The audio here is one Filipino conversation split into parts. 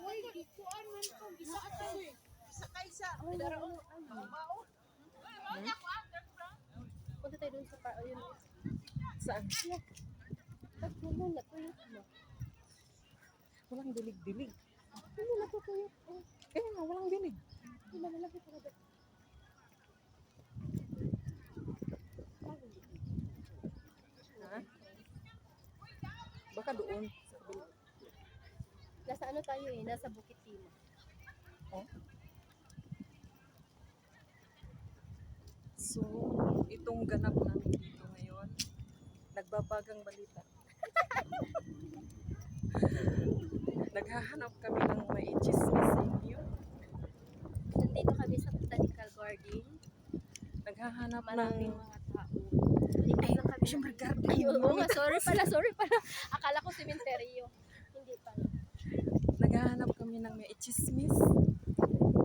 Uy, gikuan man ko gisa ata mo. Sa kaysa daraon mao. Punta tayo dun sa ayun. Saan? Tapos naman natuyot mo. Walang dilig-dilig. Ano natutuyot? Oh, Kaya nga, walang dilig. hindi na malaki talaga. Ha? Baka doon. Sa kabila. Nasa ano tayo eh, nasa Bukit Timah. Oh. So, itong ganap namin dito ngayon, nagbabagang balita. Naghahanap kami ng may chismis sa inyo. Nandito kami sa Botanical Garden. Naghahanap Maraming ng... mga tao. Ay, lang kami. Siyempre, garden. Ay, oo nga, sorry pala. Akala ko sementeryo. Hindi pala. Naghahanap kami ng may chismis.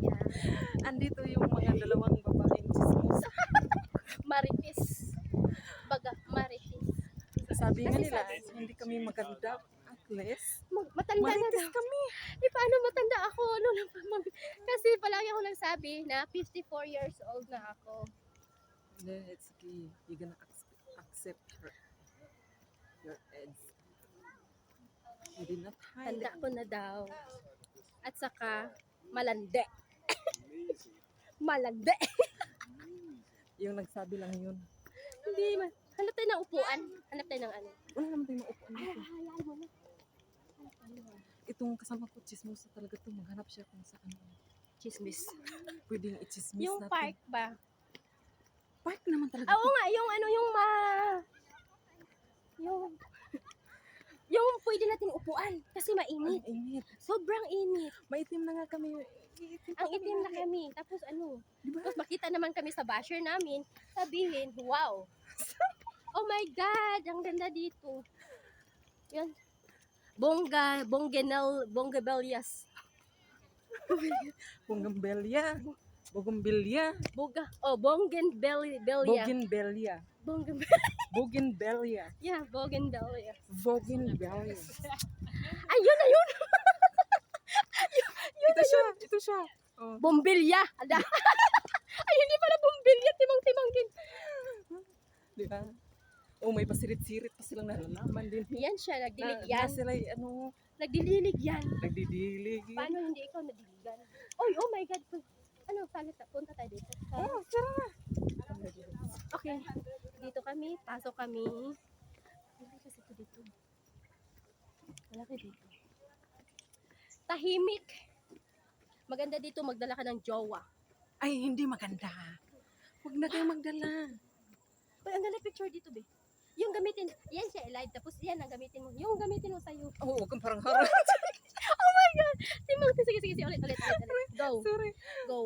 Yeah. Andito yung mga dalawang babaeng chismis. Marites. Baga, Marites. Sabi nga Kasi nila, sabi- hindi kami maganda. At least, Matanda na marites daw. kami. Eh, paano matanda ako? Ano lang pa, kasi palagi ako nagsabi na 54 years old na ako. Then it's okay. You're gonna accept your age. You did not hide. Tanda ko na daw. At saka, malande. Malande. Yung nagsabi lang yun. Hindi man. Hanap tayo ng upuan. Hanap tayo ng ano. Wala naman tayong maupuan Ay, dito. hayaan mo na. Hanap tayo. Itong kasama ko, chismosa talaga to. Maghanap siya kung saan. Chismis. Pwedeng i-chismis Yung natin. park ba? Park naman talaga Oo to. nga, yung ano, yung pwede natin upuan kasi mainit. Ang init. Sobrang init. Maitim na nga kami. Iitim pa Ang itim na kami. Tapos ano, Diba? tapos makita naman kami sa basher namin, sabihin, wow. Oh my God, ang ganda dito. Yan. Bongabelias. Bougainvillea. Bougainvillea. Bougainvillea. Bougainvillea. Bougainvillea. Yeah, Bougainvillea. Bougainvillea. Ayun, ayun. Ito siya. Oh. Bombilya. Ada. Ay, hindi pala bombilya. Timang-timang din. Di ba? Oh, may pasirit-sirit pa silang nalalaman din. Yan siya, nagdilig Na yan. sila ano, Nagdilig yan. nagdidilig. Paano hindi ikaw nadiligan? Oy, oh my God. Ano, salit na. Punta tayo dito. Oh, tara. Okay. Dito kami. Pasok kami. Wala kasi ito dito. Wala ka dito. Tahimik. Maganda dito magdala ka ng jowa. Ay, hindi maganda. Huwag na kayong magdala. Uy, ang ganda picture dito, be. Yung gamitin, yan siya live, tapos yan ang gamitin mo. Yung gamitin mo sa'yo. Oh, huwag kang parang harap. Oh my God! Timang, sige, ulit. Go. Sorry. Go.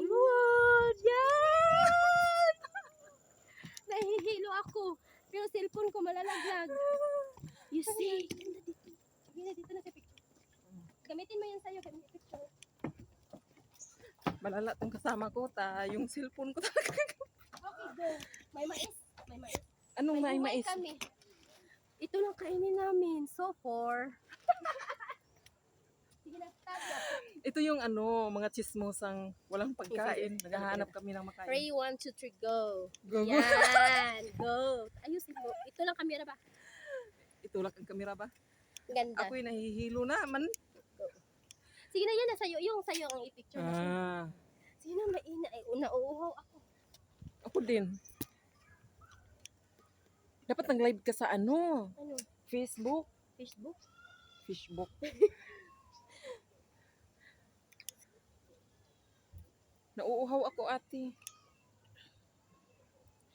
What? Yan! Nahihilo ako. Pero cellphone ko malalaglag. You see? Dito na sa picture. Gamitin mo yan sa'yo, gamitin picture. Malala tong kasama ko, yung cellphone ko talaga. Okay, go. May mais. Anong may buhay mais? kami. Ito lang kainin namin. So for... Sige na, tayo. Ito yung mga chismosang walang pagkain. Naghahanap kami ng makain. 3, 1, 2, 3, go. Go. Yan, go. Ayusin mo. Ito lang kamera ba? Itulak ang kamera ba? Ganda. Ako'y nahihilo naman. Sige na yan, yung sa'yo ang i-picture na. Ah, Sige na, nauuhaw ako. ako din. Dapat nag-live ka sa Ano? Facebook. Facebook? Facebook. Nauuhaw ako, ate.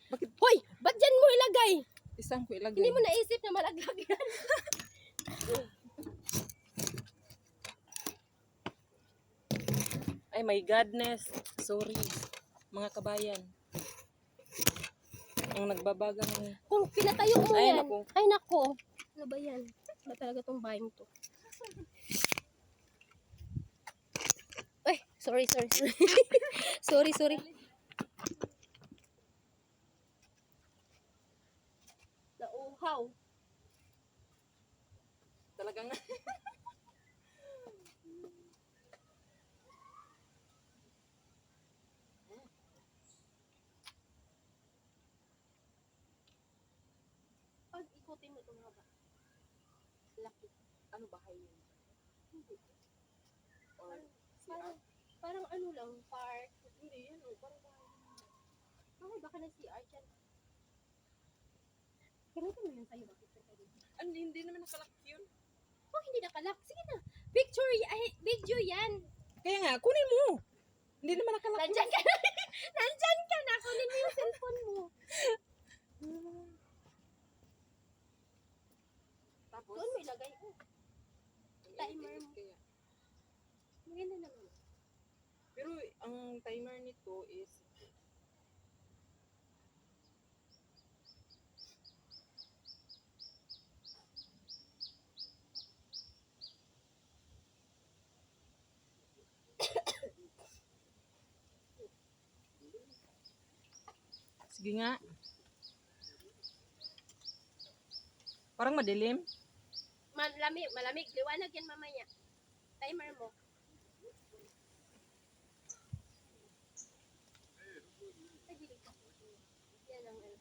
Bakit Hoy! Ba't dyan mo ilagay? isang ko ilagay? Hindi mo naisip na malaglag yan. Ay, my godness. Sorry, mga kabayan. Ang nagbabagang... Kung pinatayo mo Ay, yan. naku. Ay, nako. Ano ba yan? Ano talaga tong bahay to? Ay, sorry. sorry. Nauuhaw. pag ikutin mo itong haba. Laki. Ano bahay yun? Hindi. Or Parang, parang ano lang, park. hindi yan, parang bahay. Bakit baka na CR dyan? Gamitin mo yun sa'yo, bakit ka rin? Hindi naman nakalak yun. Oh, hindi nakalak. Sige na. Picture, video yan. Kaya nga, kunin mo. Hindi naman nakalak. Nandyan ka na. Nandyan ka na. Kunin mo yung cellphone mo. Tapos, Doon mo ilagay. Oh, timer mo. Kaya. maganda naman. Pero ang timer nito is sige nga. Parang madilim. Malamig, malamig. Liwanag yan mamaya. Timer mo. Ay, dili ka. Yan ang ano.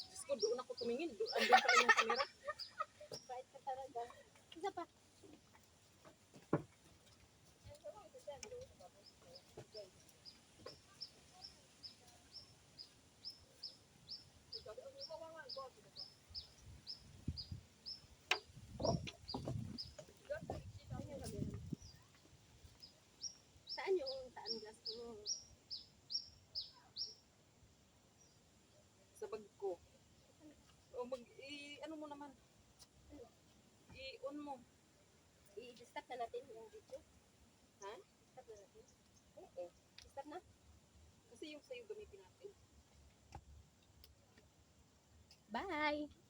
Diyos ko, doon ako tumingin. Andun pala yung camera. Bait ka talaga. Isa pa. Saan yung sunglass mo? Sa bag ko. O ano mo naman? I-on mo. I-stop na natin yung video. Ha? Stop na natin. Oo. Stop na. Kasi yung sa'yo gamitin natin. Bye!